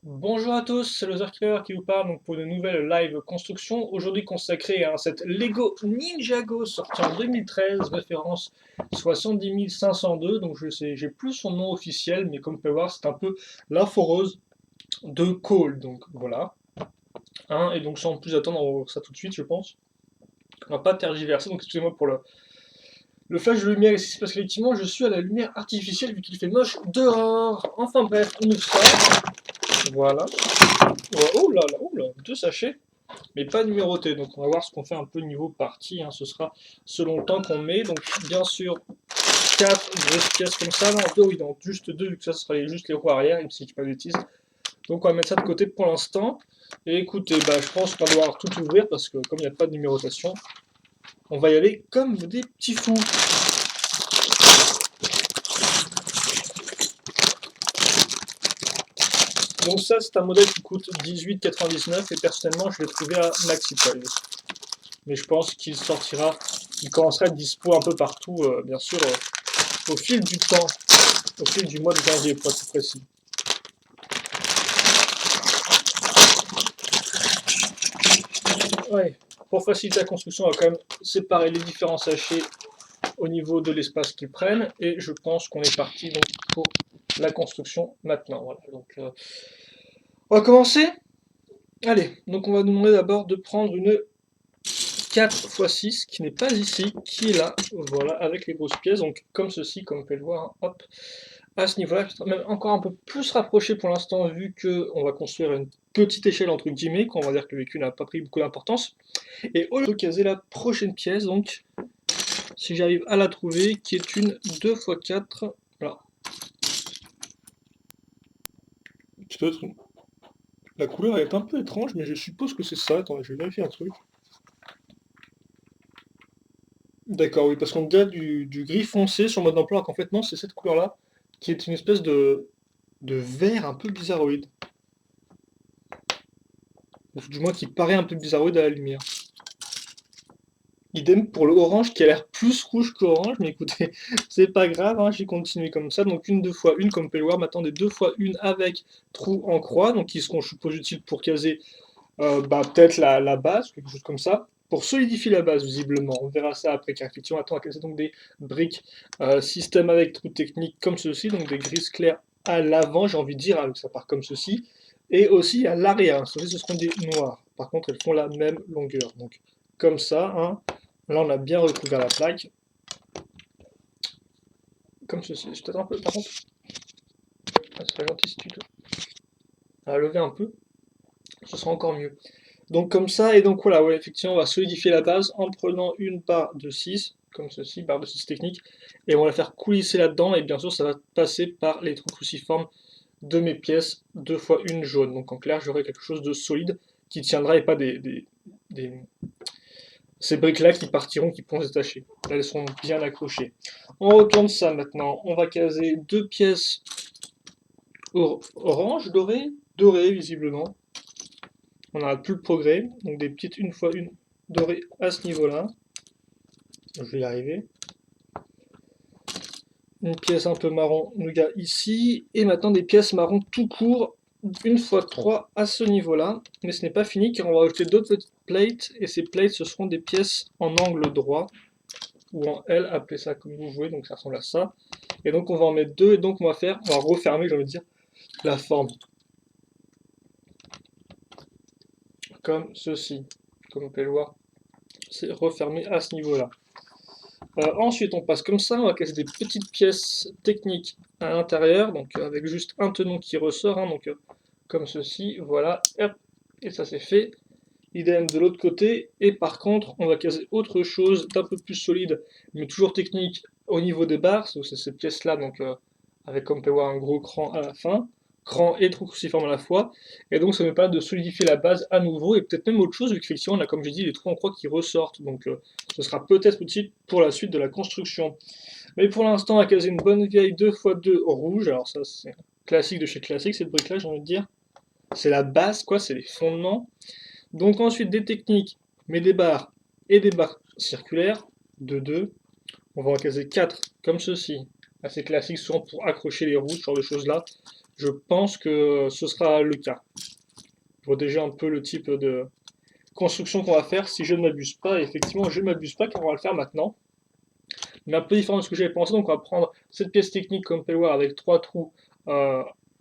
Bonjour à tous, c'est le Killer qui vous parle donc pour une nouvelle live construction, aujourd'hui consacrée à un set Lego Ninjago sorti en 2013, référence 70502, donc je sais, j'ai plus son nom officiel, mais comme vous pouvez voir, c'est un peu la foreuse de Cole, donc voilà. Hein, et donc sans plus attendre, on va voir ça tout de suite, je pense. On va pas tergiverser, donc excusez-moi pour le flash de lumière ici, c'est parce qu'effectivement je suis à la lumière artificielle vu qu'il fait moche dehors. Enfin bref, on ouvre ça, voilà. Oh là, deux sachets, mais pas numérotés. Donc on va voir ce qu'on fait un peu niveau partie, hein. Ce sera selon le temps qu'on met. Donc bien sûr, quatre grosses pièces comme ça. Non, deux, oui, non, juste deux, vu que ça sera juste les roues arrière, si je ne dis pas de bêtises. Donc on va mettre ça de côté pour l'instant. Et écoutez, bah, je pense qu'on va devoir tout ouvrir parce que comme il n'y a pas de numérotation, on va y aller comme des petits fous. Donc ça, c'est un modèle qui coûte 18,99 et personnellement, je l'ai trouvé à Maxi Toys. Mais je pense qu'il sortira, il commencera à être dispo un peu partout, bien sûr, au fil du temps, au fil du mois de janvier, pour être précis. Ouais. Pour faciliter la construction, on va quand même séparer les différents sachets au niveau de l'espace qu'ils prennent, et je pense qu'on est parti donc pour la construction maintenant. Voilà. Donc, on va commencer. Allez, donc on va nous demander d'abord de prendre une 4x6 qui n'est pas ici, qui est là, voilà, avec les grosses pièces, donc comme ceci, comme vous pouvez le voir, hein, hop, à ce niveau-là, même encore un peu plus rapproché pour l'instant, vu qu'on va construire une petite échelle entre guillemets, qu'on va dire que le véhicule n'a pas pris beaucoup d'importance. Et au lieu de caser la prochaine pièce, donc, si j'arrive à la trouver, qui est une 2x4, voilà. Peut-être la couleur est un peu étrange, mais je suppose que c'est ça. Attendez, je vais vérifier un truc. D'accord, oui, parce qu'on dirait du gris foncé sur le mode d'emploi, alors qu'en fait, non, c'est cette couleur-là, qui est une espèce de vert un peu bizarroïde. Ou du moins qui paraît un peu bizarroïde à la lumière. Idem pour le orange qui a l'air plus rouge qu'orange, mais écoutez, c'est pas grave, hein, j'ai continué comme ça. Donc une 2x1, comme vous pouvez le voir, maintenant des 2x1 avec trou en croix, donc qui seront, je suppose, utiles pour caser bah, peut-être la base, quelque chose comme ça. Pour solidifier la base, visiblement, on verra ça après, car effectivement, attends, c'est donc des briques système avec trou technique comme ceci, donc des grises claires à l'avant, j'ai envie de dire, hein, donc ça part comme ceci, et aussi à l'arrière, ceci ce seront des noirs. Par contre, elles font la même longueur, donc comme ça, hein. Là, on a bien recouvert la plaque, comme ceci. Je peut-être un peu, par contre, ça serait gentil si tu te à lever un peu, ce sera encore mieux. Donc comme ça, et donc voilà, ouais, effectivement, on va solidifier la base en prenant une barre de 6 comme ceci, barre de 6 technique, et on va la faire coulisser là-dedans, et bien sûr, ça va passer par les trous cruciformes de mes pièces, 2x1 jaune. Donc en clair, j'aurai quelque chose de solide qui tiendra et pas des ces briques-là qui partiront, qui pourront se détacher. Là, elles seront bien accrochées. On retourne ça maintenant. On va caser deux pièces orange, dorées visiblement. On n'arrête plus le progrès. Donc des petites 1x1 dorées à ce niveau-là. Je vais y arriver. Une pièce un peu marron nougat ici. Et maintenant des pièces marron tout court. 1x3 à ce niveau-là. Mais ce n'est pas fini car on va ajouter d'autres petites plates. Et ces plates, ce seront des pièces en angle droit. Ou en L, appelez ça comme vous voulez, donc ça ressemble à ça. Et donc on va en mettre deux, et donc on va refermer, j'ai envie de dire, la forme. Comme ceci. Comme vous pouvez le voir, c'est refermé à ce niveau-là. Ensuite, on passe comme ça, on va casser des petites pièces techniques à l'intérieur, donc avec juste un tenon qui ressort, hein, donc comme ceci, voilà, hop, et ça c'est fait. Idem de l'autre côté, et par contre, on va caser autre chose d'un peu plus solide, mais toujours technique au niveau des barres, c'est cette pièce-là, donc avec comme on peut voir un gros cran à la fin, cran et trou cruciforme à la fois, et donc ça me permet de solidifier la base à nouveau, et peut-être même autre chose, vu qu'effectivement on a, comme j'ai dit, les trous en croix qui ressortent, donc ce sera peut-être utile pour la suite de la construction. Mais pour l'instant, on va caser une bonne vieille 2x2 rouge, alors ça c'est classique de chez classique, cette brique-là, j'ai envie de dire. C'est la base, quoi, c'est les fondements. Donc ensuite des techniques, mais des barres et des barres circulaires de 2. On va en caser 4 comme ceci. Assez classique, souvent pour accrocher les roues, ce genre de choses là. je pense que ce sera le cas. Je vois déjà un peu le type de construction qu'on va faire si je ne m'abuse pas. Et effectivement, je ne m'abuse pas car on va le faire maintenant. Mais un peu différent de ce que j'avais pensé. Donc on va prendre cette pièce technique comme on peut le voir avec 3 trous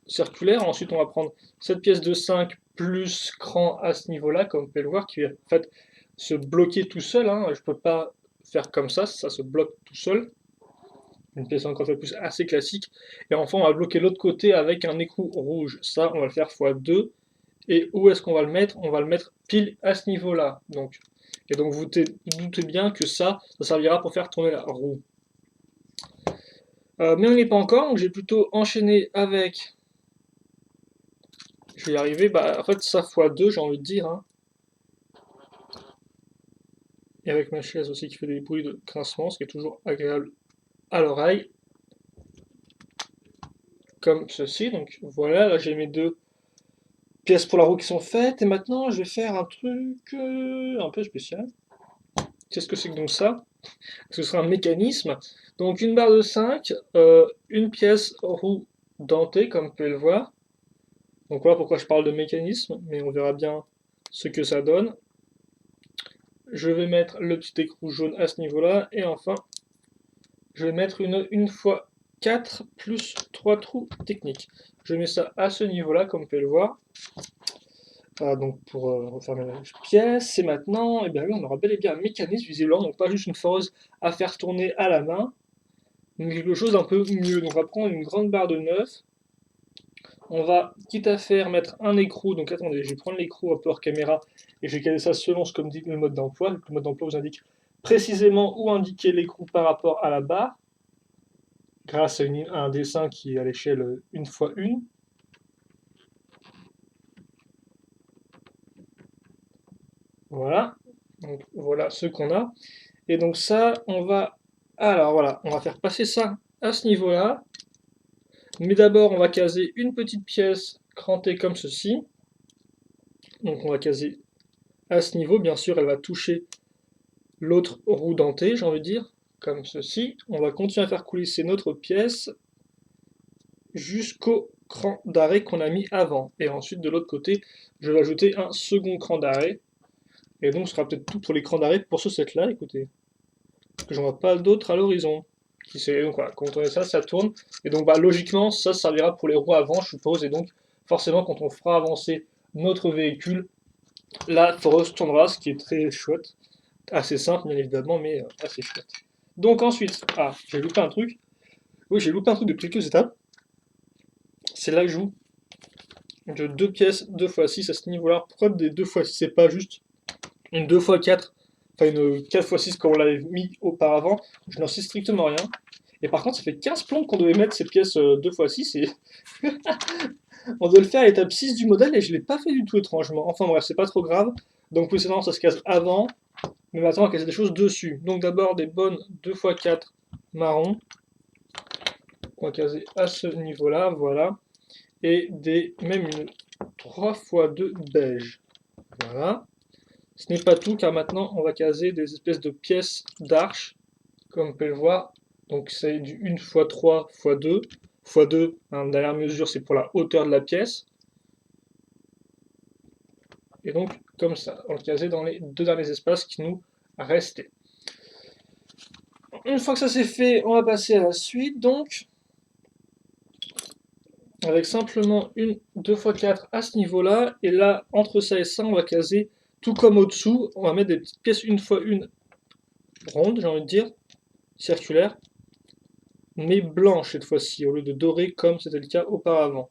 circulaires. Ensuite on va prendre cette pièce de 5 plus cran à ce niveau-là, comme on peut le voir, qui va en fait se bloquer tout seul. Hein. Je ne peux pas faire comme ça se bloque tout seul. Une pièce encore plus assez classique. Et enfin on va bloquer l'autre côté avec un écrou rouge. Ça on va le faire x2. Et où est-ce qu'on va le mettre? On va le mettre pile à ce niveau-là. Et donc vous doutez bien que ça servira pour faire tourner la roue. Mais on n'y est pas encore, donc j'ai plutôt enchaîné avec. Je vais y arriver, bah en fait ça x2 j'ai envie de dire. Hein. Et avec ma chaise aussi qui fait des bruits de grincement, ce qui est toujours agréable à l'oreille. Comme ceci, donc voilà, là j'ai mes deux pièces pour la roue qui sont faites, et maintenant je vais faire un truc un peu spécial. Qu'est-ce que c'est que donc ça? Ce sera un mécanisme. Donc une barre de 5, une pièce roue dentée, comme vous pouvez le voir. Donc voilà pourquoi je parle de mécanisme, mais on verra bien ce que ça donne. Je vais mettre le petit écrou jaune à ce niveau-là, et enfin, je vais mettre une fois 4 plus 3 trous techniques. Je mets ça à ce niveau-là, comme vous pouvez le voir. Donc pour refermer la pièce, et maintenant, eh bien oui, on aura bel et bien un mécanisme visiblement, donc pas juste une foreuse à faire tourner à la main, mais quelque chose d'un peu mieux. Donc on va prendre une grande barre de 9, on va, quitte à faire, mettre un écrou, donc attendez, je vais prendre l'écrou un peu hors caméra, et je vais caler ça selon ce que me dit le mode d'emploi. Le mode d'emploi vous indique précisément où indiquer l'écrou par rapport à la barre, grâce à un dessin qui est à l'échelle 1x1. Voilà, donc voilà ce qu'on a. Et donc ça, alors voilà, on va faire passer ça à ce niveau-là. Mais d'abord, on va caser une petite pièce crantée comme ceci. Donc on va caser à ce niveau. Bien sûr, elle va toucher l'autre roue dentée, j'ai envie de dire, comme ceci. On va continuer à faire coulisser notre pièce jusqu'au cran d'arrêt qu'on a mis avant. Et ensuite, de l'autre côté, je vais ajouter un second cran d'arrêt. Et donc, ce sera peut-être tout pour les crans d'arrêt pour ce set-là, écoutez. Parce que j'en vois pas d'autres à l'horizon. Donc voilà, quand on tourne ça, ça tourne. Et donc bah, logiquement, ça servira pour les roues avant, je suppose. Et donc forcément, quand on fera avancer notre véhicule, la foreuse tournera, ce qui est très chouette. Assez simple, bien évidemment, mais assez chouette. Donc ensuite, j'ai loupé un truc. Oui, j'ai loupé un truc de quelques étapes. C'est l'ajout de deux pièces 2x6 à ce niveau-là. Pourquoi des 2x6 c'est pas juste une 2x4, enfin une 4x6 comme on l'avait mis auparavant? Je n'en sais strictement rien. Et par contre, ça fait 15 plombes qu'on devait mettre ces pièces 2x6 et on doit le faire à l'étape 6 du modèle et je ne l'ai pas fait du tout étrangement. Enfin bref, c'est pas trop grave. Donc précédemment, ça se case avant, mais maintenant on va caser des choses dessus. Donc d'abord des bonnes 2x4 marron, qu'on va caser à ce niveau-là, voilà. Et même une 3x2 beige. Voilà. Ce n'est pas tout car maintenant on va caser des espèces de pièces d'arche, comme vous pouvez le voir. Donc c'est du 1x3 x2. x2, dernière mesure, c'est pour la hauteur de la pièce. Et donc, comme ça, on le casait dans les deux derniers espaces qui nous restaient. Une fois que ça c'est fait, on va passer à la suite. Donc, avec simplement une 2x4 à ce niveau-là. Et là, entre ça et ça, on va caser tout comme au-dessous. On va mettre des petites pièces 1x1 rondes, j'ai envie de dire, circulaires, mais blanches cette fois-ci, au lieu de dorées comme c'était le cas auparavant.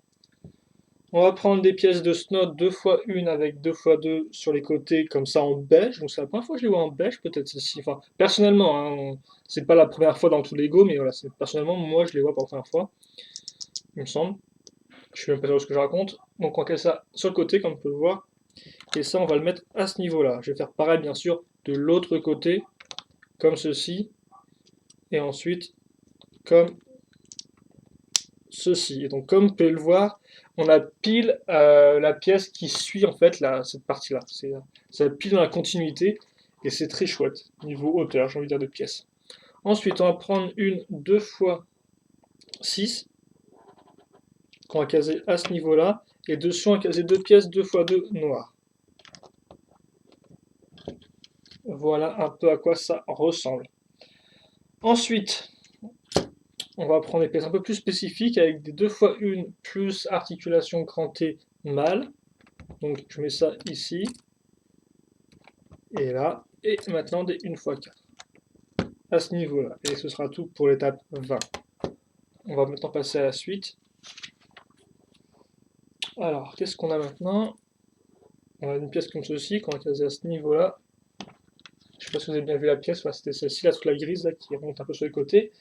On va prendre des pièces de Snot 2x1 avec 2x2 sur les côtés, comme ça en beige. Donc c'est la première fois que je les vois en beige, peut-être ceci. Enfin, personnellement, hein, c'est pas la première fois dans tous les Go, mais voilà, personnellement, moi je les vois pour la première fois, il me semble. Je suis même pas sûr de ce que je raconte. Donc on va caler ça sur le côté, comme on peut le voir. Et ça, on va le mettre à ce niveau-là. Je vais faire pareil, bien sûr, de l'autre côté, comme ceci. Et ensuite, comme ceci. Et donc, comme vous pouvez le voir, on a pile la pièce qui suit en fait cette partie-là. Ça pile dans la continuité et c'est très chouette, niveau hauteur, j'ai envie de dire, de pièces. Ensuite, on va prendre une 2x6 qu'on va caser à ce niveau-là, et dessus on va caser deux pièces 2 x 2 noires. Voilà un peu à quoi ça ressemble. Ensuite, on va prendre des pièces un peu plus spécifiques avec des 2 x 1 plus articulation crantée mâle. Donc je mets ça ici et là. Et maintenant des 1 x 4 à ce niveau-là. Et ce sera tout pour l'étape 20. On va maintenant passer à la suite. Alors, qu'est-ce qu'on a maintenant? On a une pièce comme ceci qu'on va caser à ce niveau-là. Je ne sais pas si vous avez bien vu la pièce, c'était celle-ci, là, toute la grise là, qui remonte un peu sur les côtés.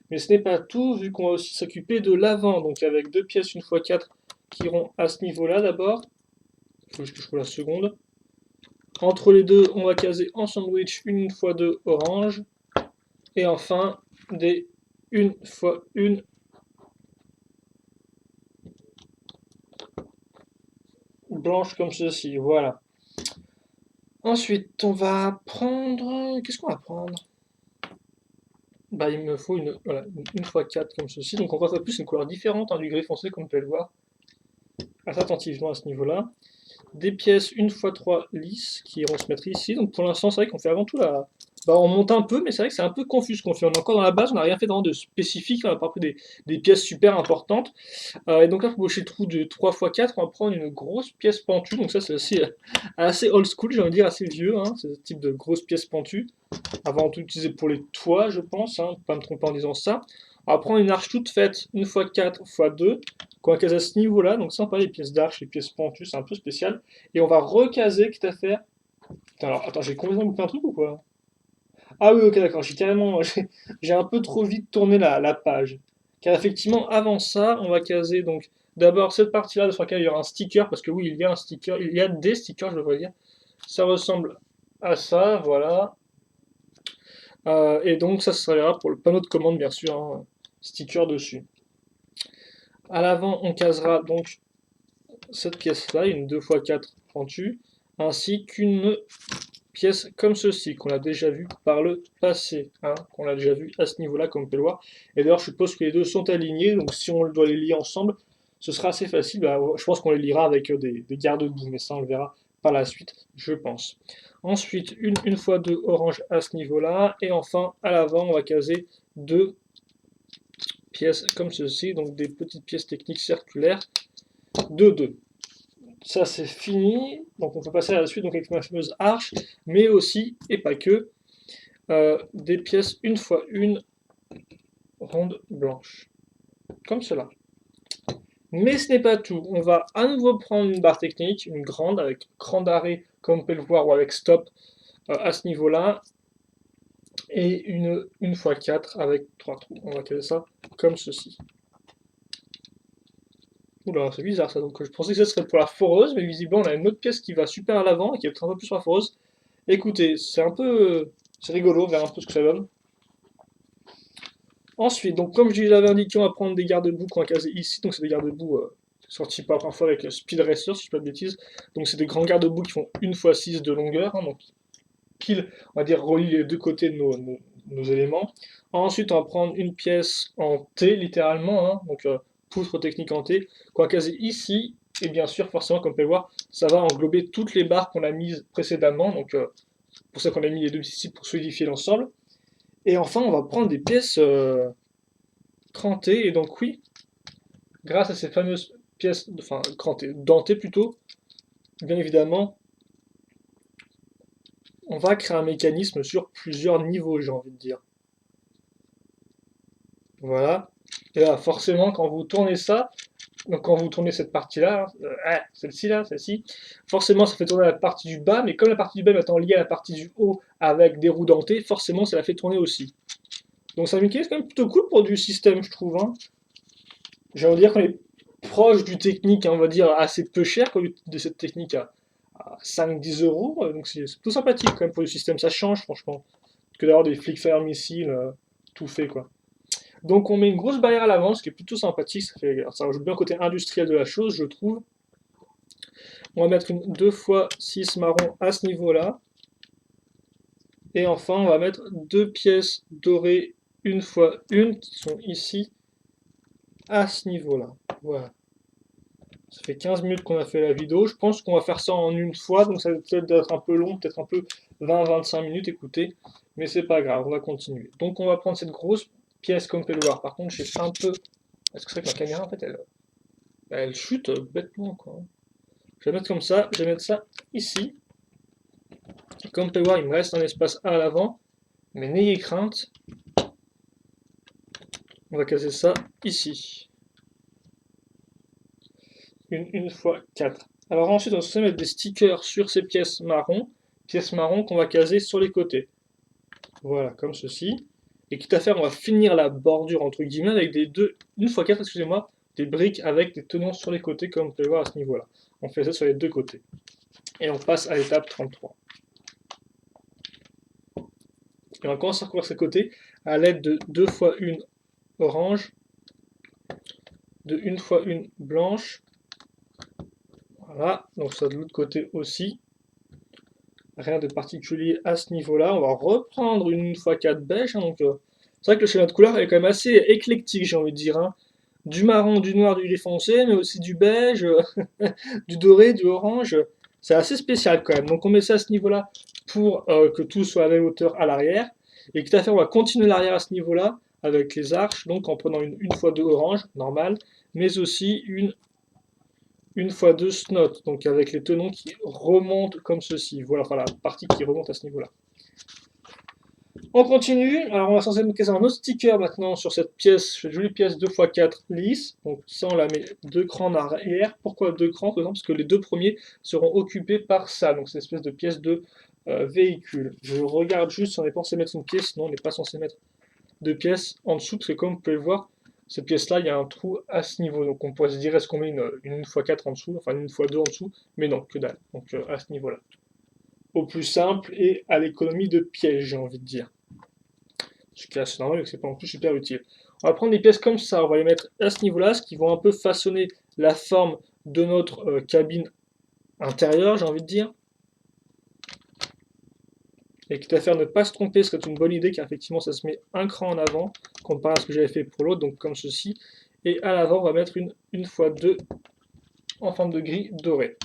Mais ce n'est pas tout, vu qu'on va aussi s'occuper de l'avant, donc avec deux pièces 1 x 4 qui iront à ce niveau-là d'abord. Il faut juste que je trouve la seconde. Entre les deux, on va caser en sandwich 1 x 2 orange. Et enfin, des 1 x 1 blanches comme ceci, voilà. Ensuite, on va prendre... Qu'est-ce qu'on va prendre? Bah, il me faut voilà, une 1 x 4 comme ceci. Donc on voit plus une couleur différente du gris foncé, comme vous pouvez le voir. Assez attentivement à ce niveau-là. Des pièces 1 x 3 lisses qui iront se mettre ici. Donc pour l'instant, c'est vrai qu'on fait avant tout la... Bah, on monte un peu, mais c'est vrai que c'est un peu confus ce qu'on fait. On est encore dans la base, on n'a rien fait vraiment de spécifique. On n'a pas pris des pièces super importantes. Et donc là, pour boucher le trou de 3 x 4, on va prendre une grosse pièce pentue. Donc ça, c'est assez old school, j'ai envie de dire, assez vieux. Hein, ce type de grosse pièce pentue. Avant tout utilisé pour les toits, je pense. Hein, pas me tromper en disant ça. On va prendre une arche toute faite 1 x 4 x 2 qu'on va caser à ce niveau-là. Donc ça, pas les pièces d'arche, les pièces pentues, c'est un peu spécial. Et on va recaser, quitte à faire... Putain, alors, attends, j'ai complètement loupé un truc ou quoi? Ah oui, ok, d'accord, j'ai carrément... J'ai un peu trop vite tourné la page. Car effectivement, avant ça, on va caser donc d'abord cette partie-là sur laquelle il y aura un sticker, parce que oui, il y a un sticker, il y a des stickers, je devrais dire. Ça ressemble à ça, voilà. Et donc ça servira pour le panneau de commande, bien sûr, hein, sticker dessus. À l'avant, on casera donc cette pièce-là, une 2 x 4 pentue, ainsi qu'une pièce comme ceci, qu'on a déjà vu par le passé, hein, qu'on a déjà vu à ce niveau-là, comme on peut le voir. Et d'ailleurs, je suppose que les deux sont alignés, donc si on doit les lier ensemble, ce sera assez facile. Bah, je pense qu'on les liera avec des garde-boue, mais ça, on le verra par la suite, je pense. Ensuite, une 1 x 2 orange à ce niveau-là, et enfin, à l'avant, on va caser deux pièces comme ceci, donc des petites pièces techniques circulaires de 2. Ça c'est fini, donc on peut passer à la suite donc avec ma fameuse arche, mais aussi, et pas que, des pièces 1 x 1 rondes blanches, comme cela. Mais ce n'est pas tout, on va à nouveau prendre une barre technique, une grande, avec cran d'arrêt, comme on peut le voir, ou avec stop, à ce niveau-là, et une 1 x 4 avec 3 trous. On va caler ça comme ceci. Oula, c'est bizarre ça, donc je pensais que ça serait pour la foreuse, mais visiblement on a une autre pièce qui va super à l'avant et qui est un peu plus sur la foreuse. Écoutez, c'est un peu... c'est rigolo, on verra un peu ce que ça donne. Ensuite, donc comme je l'avais indiqué, on va prendre des garde-boue qu'on va caser ici, donc c'est des garde-boue sortis par parfois avec Speed Racer, si je ne dis pas de bêtises. Donc c'est des grands garde-boue qui font 1 x 6 de longueur, hein, donc pile, on va dire, relie les deux côtés de nos éléments. Ensuite, on va prendre une pièce en T, littéralement, hein, donc poutre technique en T, qu'on va caser ici, et bien sûr, forcément, comme vous pouvez le voir, ça va englober toutes les barres qu'on a mises précédemment, donc pour ça qu'on a mis les deux ici pour solidifier l'ensemble. Et enfin, on va prendre des pièces crantées, et donc oui, grâce à ces fameuses pièces, enfin crantées, dentées plutôt, bien évidemment, on va créer un mécanisme sur plusieurs niveaux, j'ai envie de dire. Voilà. Et là, forcément, quand vous tournez ça, donc quand vous tournez cette partie-là, celle-ci là, celle-ci, forcément ça fait tourner la partie du bas, mais comme la partie du bas est maintenant liée à la partie du haut avec des roues dentées, forcément ça la fait tourner aussi. Donc c'est un mécanisme quand même plutôt cool pour du système, je trouve. Hein. J'ai envie de dire qu'on est proche du technique, hein, on va dire assez peu cher de cette technique à 5-10 euros, donc c'est plutôt sympathique quand même pour du système, ça change franchement, que d'avoir des flics fire missiles, tout fait quoi. Donc on met une grosse barrière à l'avant, ce qui est plutôt sympathique, ça rajoute bien le côté industriel de la chose, je trouve. On va mettre une 2 x 6 marron à ce niveau-là. Et enfin, on va mettre deux pièces dorées 1 x 1 qui sont ici, à ce niveau-là. Voilà. Ça fait 15 minutes qu'on a fait la vidéo. Je pense qu'on va faire ça en une fois, donc ça va peut-être être un peu long, peut-être un peu 20-25 minutes, écoutez. Mais c'est pas grave, on va continuer. Donc on va prendre cette grosse pièce comme vous pouvez le voir. Par contre, j'ai un peu... Est-ce que c'est que ma caméra, en fait, elle chute bêtement, quoi. Je vais mettre comme ça, je vais mettre ça ici. Comme vous pouvez voir, il me reste un espace à l'avant, mais n'ayez crainte. On va caser ça ici. Une fois 4. Alors ensuite, on va censé mettre des stickers sur ces pièces marron qu'on va caser sur les côtés. Voilà, comme ceci. Et quitte à faire, on va finir la bordure entre guillemets avec des une fois 4, excusez-moi, des briques avec des tenons sur les côtés, comme vous pouvez voir à ce niveau-là. On fait ça sur les deux côtés. Et on passe à l'étape 33. Et on commence à recouvrir ces côtés à l'aide de 2 fois 1 orange, de 1 fois 1 blanche. Voilà, donc ça de l'autre côté aussi. Rien de particulier à ce niveau-là. On va reprendre une fois 4 beige. Hein, donc, c'est vrai que le schéma de couleur est quand même assez éclectique, j'ai envie de dire. Hein. Du marron, du noir, du lait foncé, mais aussi du beige, du doré, du orange. C'est assez spécial quand même. Donc on met ça à ce niveau-là pour que tout soit à la même hauteur à l'arrière. Et quitte à faire, on va continuer l'arrière à ce niveau-là avec les arches, donc en prenant une fois 2 orange, normal, mais aussi une fois 2 snot, donc avec les tenons qui remontent comme ceci. Voilà, enfin la partie qui remonte à ce niveau-là. On continue, alors on va censé mettre un autre sticker maintenant sur cette pièce, cette jolie pièce 2x4 lisse, donc ça on la met 2 crans en arrière. Pourquoi 2 crans? Parce que les 2 premiers seront occupés par ça, donc c'est une espèce de pièce de véhicule. Je regarde juste si on est censé mettre une pièce, sinon on n'est pas censé mettre de pièces en dessous, parce que comme vous pouvez le voir, cette pièce-là, il y a un trou à ce niveau, donc on pourrait se dire est-ce qu'on met une x4 en dessous, enfin une x2 en dessous, mais non, que dalle, donc à ce niveau-là. Au plus simple et à l'économie de pièges, j'ai envie de dire. Ce qui est assez normal et que c'est pas non plus super utile. On va prendre des pièces comme ça, on va les mettre à ce niveau-là, ce qui vont un peu façonner la forme de notre cabine intérieure, j'ai envie de dire. Et quitte à faire ne pas se tromper, ce serait une bonne idée car effectivement ça se met un cran en avant comparé à ce que j'avais fait pour l'autre, donc comme ceci. Et à l'avant, on va mettre une x 2 en forme de gris doré.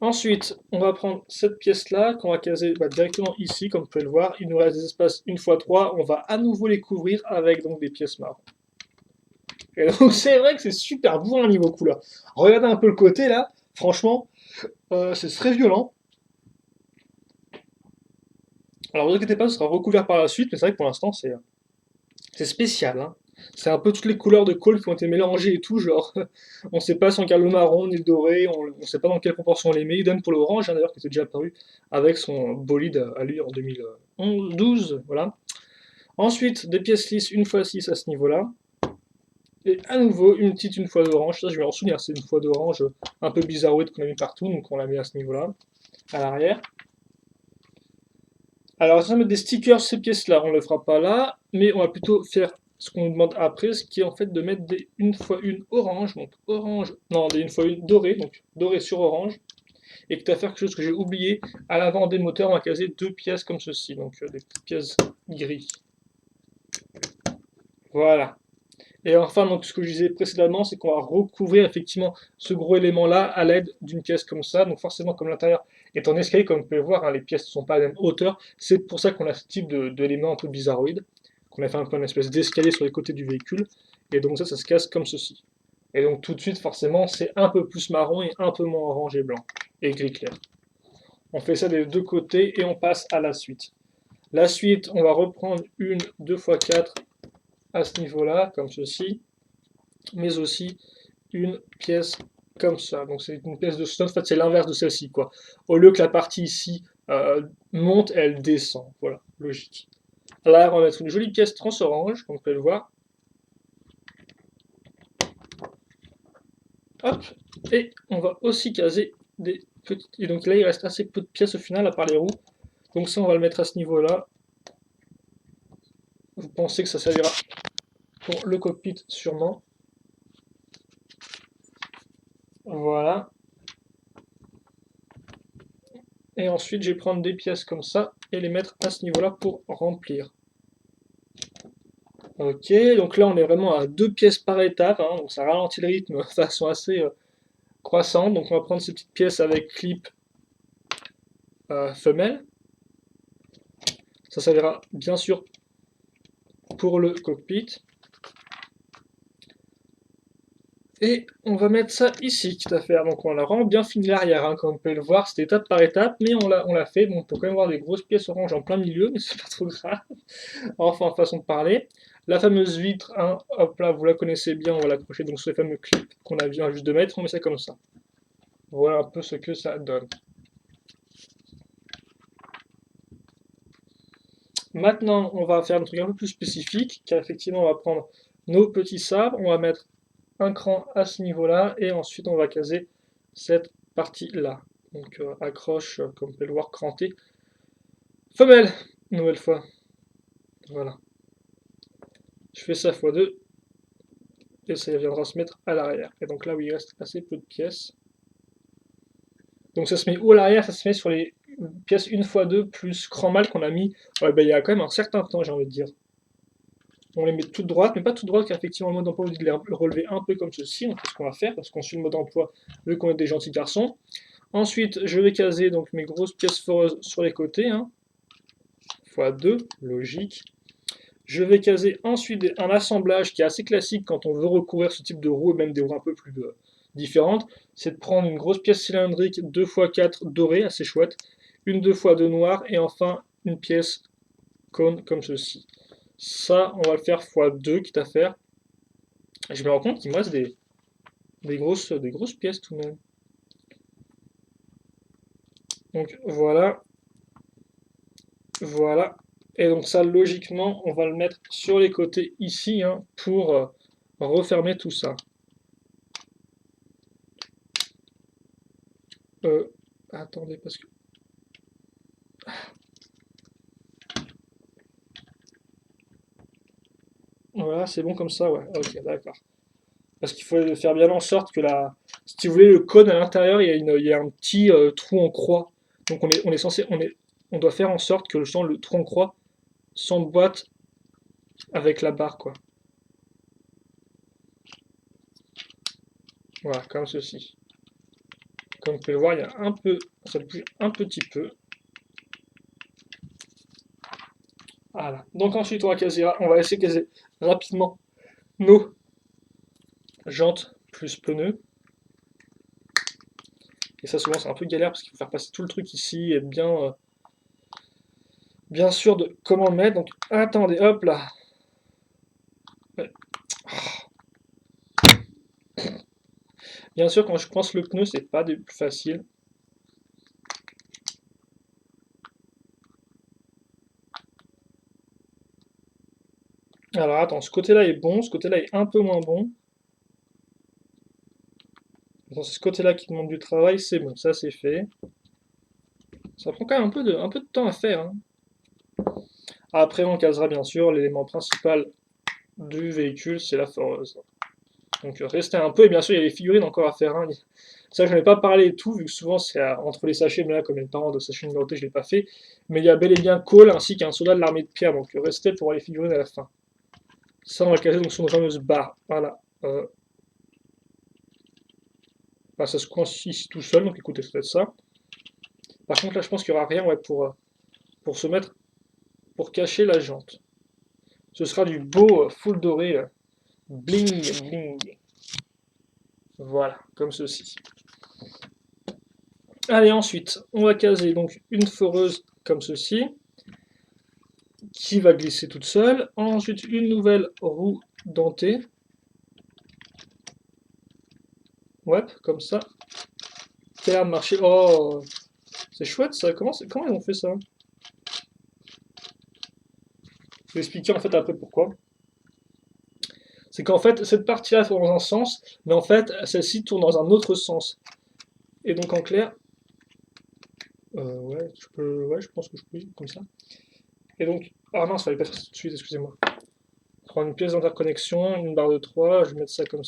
Ensuite, on va prendre cette pièce-là qu'on va caser directement ici, comme vous pouvez le voir. Il nous reste des espaces 1 x 3. On va à nouveau les couvrir avec donc des pièces marron. Et donc c'est vrai que c'est super beau un niveau couleur. Regardez un peu le côté là, franchement, c'est très violent. Alors ne vous inquiétez pas, ce sera recouvert par la suite, mais c'est vrai que pour l'instant c'est spécial. Hein. C'est un peu toutes les couleurs de colle qui ont été mélangées et tout, genre on sait pas si on garde le marron ni le doré, on sait pas dans quelle proportion on les met. Idem pour l'orange, hein, d'ailleurs, qui était déjà apparu avec son bolide à lui en 2012, voilà. Ensuite, des pièces lisses 1 x 6 à ce niveau-là. Et à nouveau, une petite 1 fois d'orange, ça je vais en souvenir, c'est une fois d'orange un peu bizarroïde qu'on a mis partout, donc on la met à ce niveau-là, à l'arrière. Alors, ça va mettre des stickers sur ces pièces-là, on ne le fera pas là, mais on va plutôt faire ce qu'on nous demande après, ce qui est en fait de mettre des 1 x 1 orange, donc orange, non, des 1 x 1 doré, donc doré sur orange, et que à faire quelque chose que j'ai oublié, à l'avant des moteurs, on va caser 2 pièces comme ceci, donc des petites pièces gris. Voilà. Et enfin, donc, ce que je disais précédemment, c'est qu'on va recouvrir effectivement ce gros élément-là à l'aide d'une pièce comme ça. Donc forcément, comme l'intérieur est en escalier, comme vous pouvez voir, hein, les pièces ne sont pas à la même hauteur. C'est pour ça qu'on a ce type d'élément un peu bizarroïde, qu'on a fait un peu une espèce d'escalier sur les côtés du véhicule. Et donc ça se casse comme ceci. Et donc tout de suite, forcément, c'est un peu plus marron et un peu moins orange et blanc, et gris clair. On fait ça des deux côtés et on passe à la suite. La suite, on va reprendre une 2 x 4 à ce niveau-là, comme ceci, mais aussi une pièce comme ça. Donc c'est une pièce de stone, en fait c'est l'inverse de celle-ci, quoi. Au lieu que la partie ici monte, elle descend. Voilà, logique. Là, on va mettre une jolie pièce trans-orange, comme vous pouvez le voir. Hop, et on va aussi caser des petites... Et donc là, il reste assez peu de pièces au final, à part les roues. Donc ça, on va le mettre à ce niveau-là. Vous pensez que ça servira pour le cockpit, sûrement. Voilà. Et ensuite, je vais prendre des pièces comme ça et les mettre à ce niveau-là pour remplir. Ok, donc là on est vraiment à 2 pièces par étape, hein, donc ça ralentit le rythme de façon assez croissante. Donc on va prendre ces petites pièces avec clip femelle. Ça servira bien sûr pour le cockpit. Et on va mettre ça ici, quitte à faire. Donc on a vraiment bien fini l'arrière, hein, comme vous pouvez le voir, c'était étape par étape, mais on l'a fait. Bon, on peut quand même voir des grosses pièces orange en plein milieu, mais c'est pas trop grave. Enfin, façon de parler. La fameuse vitre, hein, hop là, vous la connaissez bien, on va l'accrocher donc sur les fameux clips qu'on a vient juste de mettre, on met ça comme ça. Voilà un peu ce que ça donne. Maintenant, on va faire un truc un peu plus spécifique, car effectivement, on va prendre nos petits sabres, on va mettre un cran à ce niveau-là, et ensuite on va caser cette partie-là. Donc accroche, comme vous pouvez le voir, cranté. Femelle, une nouvelle fois. Voilà. Je fais ça x2, et ça viendra se mettre à l'arrière. Et donc là où il reste assez peu de pièces. Donc ça se met où à l'arrière, ça se met sur les pièces 1x2 plus cran mal qu'on a mis, ouais, bah, il y a quand même un certain temps, j'ai envie de dire. On les met toutes droites, mais pas toutes droites, car effectivement le mode d'emploi vous dit de les relever un peu comme ceci, donc c'est ce qu'on va faire, parce qu'on suit le mode d'emploi vu qu'on est des gentils garçons. Ensuite, je vais caser donc mes grosses pièces foreuses sur les côtés, hein, x2, logique. Je vais caser ensuite un assemblage qui est assez classique quand on veut recouvrir ce type de roue, et même des roues un peu plus différentes, c'est de prendre une grosse pièce cylindrique 2x4 dorée, assez chouette, une 2x2 noire, et enfin une pièce cône comme ceci. Ça, on va le faire x2, quitte à faire. Et je me rends compte qu'il me reste des grosses pièces tout de même. Donc voilà, voilà. Et donc ça, logiquement, on va le mettre sur les côtés ici, hein, pour refermer tout ça. Attendez, parce que... Voilà, c'est bon comme ça, ouais. Ok, d'accord. Parce qu'il faut faire bien en sorte que si vous voulez, le cône à l'intérieur, il y a un petit trou en croix. Donc on est censé, on doit faire en sorte que le trou en croix s'emboîte avec la barre, quoi. Voilà, comme ceci. Comme vous pouvez le voir, il y a un peu, ça bouge un petit peu. Voilà. Donc ensuite, on va essayer de caser rapidement nos jantes plus pneus. Et ça, souvent, c'est un peu galère parce qu'il faut faire passer tout le truc ici et être bien sûr de comment le mettre. Donc, attendez, hop là. Bien sûr, quand je pense le pneu, c'est pas des plus faciles. Alors, attends, ce côté-là est bon, ce côté-là est un peu moins bon. Attends, c'est ce côté-là qui demande du travail, c'est bon, ça c'est fait. Ça prend quand même un peu de temps à faire, hein. Après, on casera bien sûr l'élément principal du véhicule, c'est la foreuse. Donc restez un peu, et bien sûr il y a les figurines encore à faire, hein. Ça je n'en ai pas parlé et tout, vu que souvent c'est entre les sachets, mais là comme il y a le parent de sachets numérotés, je ne l'ai pas fait. Mais il y a bel et bien Cole ainsi qu'un soldat de l'armée de pierre, donc restez pour voir les figurines à la fin. Ça on va le caser donc sur nos fameuses barres. Voilà. Bah, ça se coince ici tout seul, donc écoutez, ça doit être ça. Par contre là je pense qu'il n'y aura rien, ouais, pour se mettre, pour cacher la jante. Ce sera du beau full doré, bling bling. Voilà, comme ceci. Allez, ensuite, on va caser donc une foreuse comme ceci, qui va glisser toute seule. Ensuite, une nouvelle roue dentée. Ouais, comme ça. Qui a l'air de marcher. Oh, c'est chouette ça. Comment ils ont fait ça? Je vais expliquer en fait après pourquoi. C'est qu'en fait, cette partie-là tourne dans un sens, mais en fait, celle-ci tourne dans un autre sens. Et donc en clair, ouais, je pense que je peux, comme ça. Et donc, ah mince, fallait pas faire ça tout de suite, excusez-moi. Prendre une pièce d'interconnexion, une barre de 3, je vais mettre ça comme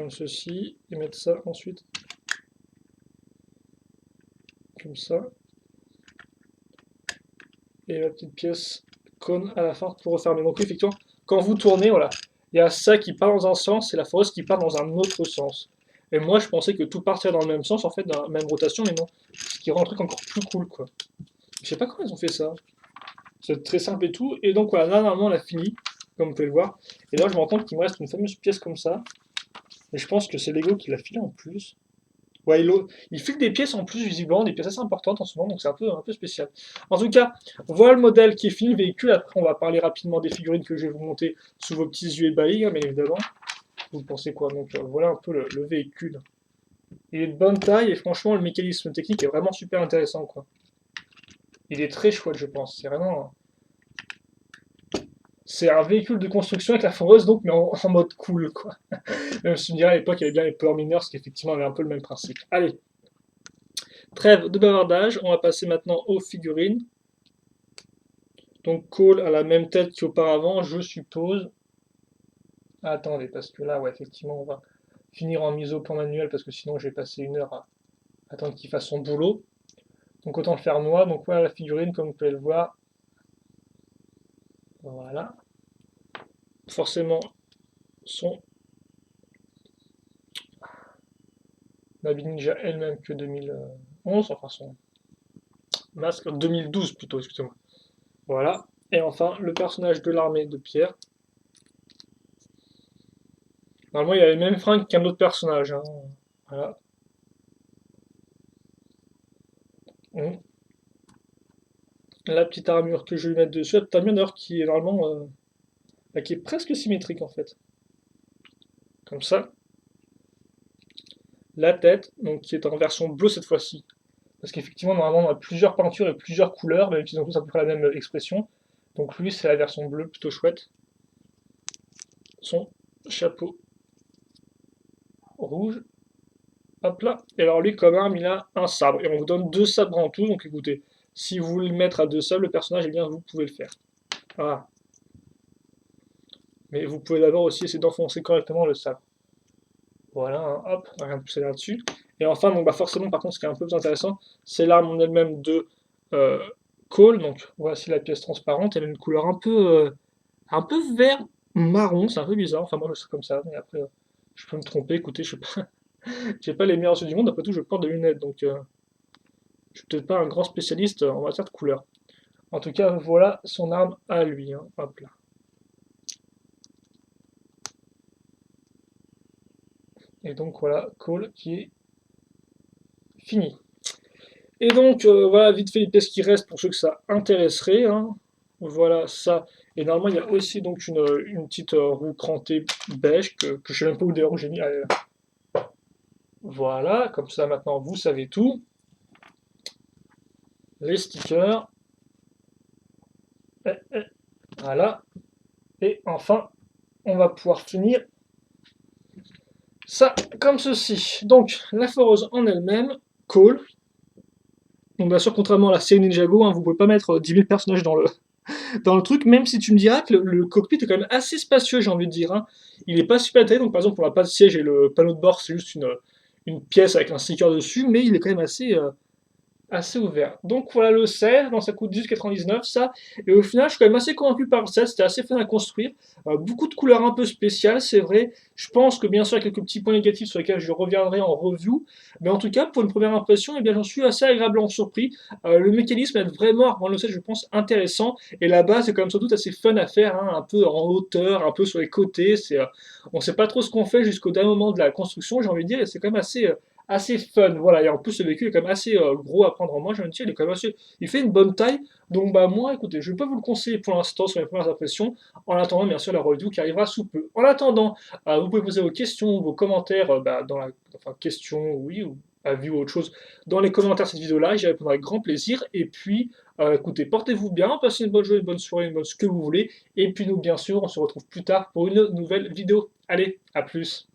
ceci, et mettre ça ensuite comme ça. Et la petite pièce cône à la fin pour refermer. Donc effectivement, quand vous tournez, voilà, il y a ça qui part dans un sens et la foreuse qui part dans un autre sens. Et moi, je pensais que tout partirait dans le même sens, en fait, dans la même rotation, mais non. Ce qui rend un truc encore plus cool, quoi. Je sais pas comment ils ont fait ça. C'est très simple et tout. Et donc voilà, là, normalement, on a fini, comme vous pouvez le voir. Et là, je me rends compte qu'il me reste une fameuse pièce comme ça. Et je pense que c'est Lego qui l'a filé en plus. Ouais, il file des pièces en plus, visiblement, des pièces assez importantes en ce moment, donc c'est un peu spécial. En tout cas, voilà le modèle qui est fini, le véhicule. Après, on va parler rapidement des figurines que je vais vous monter sous vos petits yeux ébahis, hein, bien évidemment. Vous pensez quoi? Donc voilà un peu le véhicule. Il est de bonne taille et franchement, le mécanisme technique est vraiment super intéressant, quoi. Il est très chouette, je pense. C'est vraiment. C'est un véhicule de construction avec la foreuse, donc, mais en mode cool, quoi. Même si tu me dirais à l'époque, il y avait bien les Power Miners qui effectivement avaient un peu le même principe. Allez, trêve de bavardage, on va passer maintenant aux figurines. Donc Cole a la même tête qu'auparavant, je suppose. Attendez, parce que là, ouais, effectivement, on va finir en mise au point manuel, parce que sinon je vais passer une heure à attendre qu'il fasse son boulot. Donc autant le faire moi. Donc voilà la figurine, comme vous pouvez le voir. Voilà. Forcément, son habit ninja elle-même que 2011, enfin son masque 2012 plutôt, excusez-moi. Voilà. Et enfin, le personnage de l'armée de pierre. Normalement, il a les mêmes fringues qu'un autre personnage, hein. Voilà. Hum. La petite armure que je vais mettre dessus, la petite armure d'ailleurs qui est normalement bah, qui est presque symétrique en fait. Comme ça. La tête, donc qui est en version bleue cette fois-ci. Parce qu'effectivement, normalement, on a plusieurs peintures et plusieurs couleurs, même s'ils ont tous à peu près la même expression. Donc lui, c'est la version bleue, plutôt chouette. Son chapeau rouge. Hop là. Et alors lui, comme arme, il a un sabre. Et on vous donne deux sabres en tout. Donc écoutez, si vous voulez le mettre à deux sabres, le personnage, eh bien, vous pouvez le faire. Voilà. Mais vous pouvez d'abord aussi essayer d'enfoncer correctement le sabre. Voilà, hein, hop, on va rien pousser là-dessus. Et enfin, donc, bah forcément, par contre, ce qui est un peu plus intéressant, c'est l'arme en elle-même de euh, Cole. Donc voici la pièce transparente. Elle a une couleur un peu vert marron. C'est un peu bizarre. Enfin, moi, je sais comme ça. Mais après, je peux me tromper. Écoutez, je sais pas. J'ai pas les meilleurs yeux du monde. Après tout, je porte des lunettes. Donc, je suis peut-être pas un grand spécialiste en matière de couleur. En tout cas, voilà son arme à lui, hein. Hop là. Et donc voilà, Cole qui est fini. Et donc, voilà, vite fait les pièces qui restent pour ceux que ça intéresserait, hein. Voilà ça. Et normalement, il y a aussi donc une petite roue crantée beige que je sais même pas où d'ailleurs où j'ai mis. Allez, voilà, comme ça maintenant vous savez tout. Les stickers. Voilà. Et enfin, on va pouvoir finir ça comme ceci. Donc, la foreuse en elle-même, Cole. Donc, bien sûr, contrairement à la série Ninjago, hein, vous pouvez pas mettre 10 000 personnages dans le truc, même si tu me diras que le cockpit est quand même assez spacieux, j'ai envie de dire, hein. Il est pas super détaillé, donc par exemple, on n'a pas de siège et le panneau de bord, c'est juste une pièce avec un sticker dessus, mais il est quand même assez ouvert. Donc voilà le 16, ça coûte 18,99 ça. Et au final, je suis quand même assez convaincu par le 16, c'était assez fun à construire. Beaucoup de couleurs un peu spéciales, c'est vrai. Je pense que bien sûr, il y a quelques petits points négatifs sur lesquels je reviendrai en review. Mais en tout cas, pour une première impression, eh bien, j'en suis assez agréablement surpris. Le mécanisme est vraiment, à rendre le 16, je pense, intéressant. Et la base, c'est quand même sans doute assez fun à faire, hein, un peu en hauteur, un peu sur les côtés. On sait pas trop ce qu'on fait jusqu'au dernier moment de la construction, j'ai envie de dire, et c'est quand même assez fun. Voilà, et en plus, le véhicule est quand même assez gros à prendre en main. Je me dis, il est quand même il fait une bonne taille. Donc, bah, moi, écoutez, je vais pas vous le conseiller pour l'instant sur les premières impressions. En attendant, bien sûr, la review qui arrivera sous peu. En attendant, vous pouvez poser vos questions, vos commentaires, bah, enfin, questions, oui, ou avis ou autre chose, dans les commentaires de cette vidéo-là. J'y répondrai avec grand plaisir. Et puis, écoutez, portez-vous bien, passez une bonne journée, une bonne soirée, une bonne ce que vous voulez. Et puis, nous, bien sûr, on se retrouve plus tard pour une nouvelle vidéo. Allez, à plus.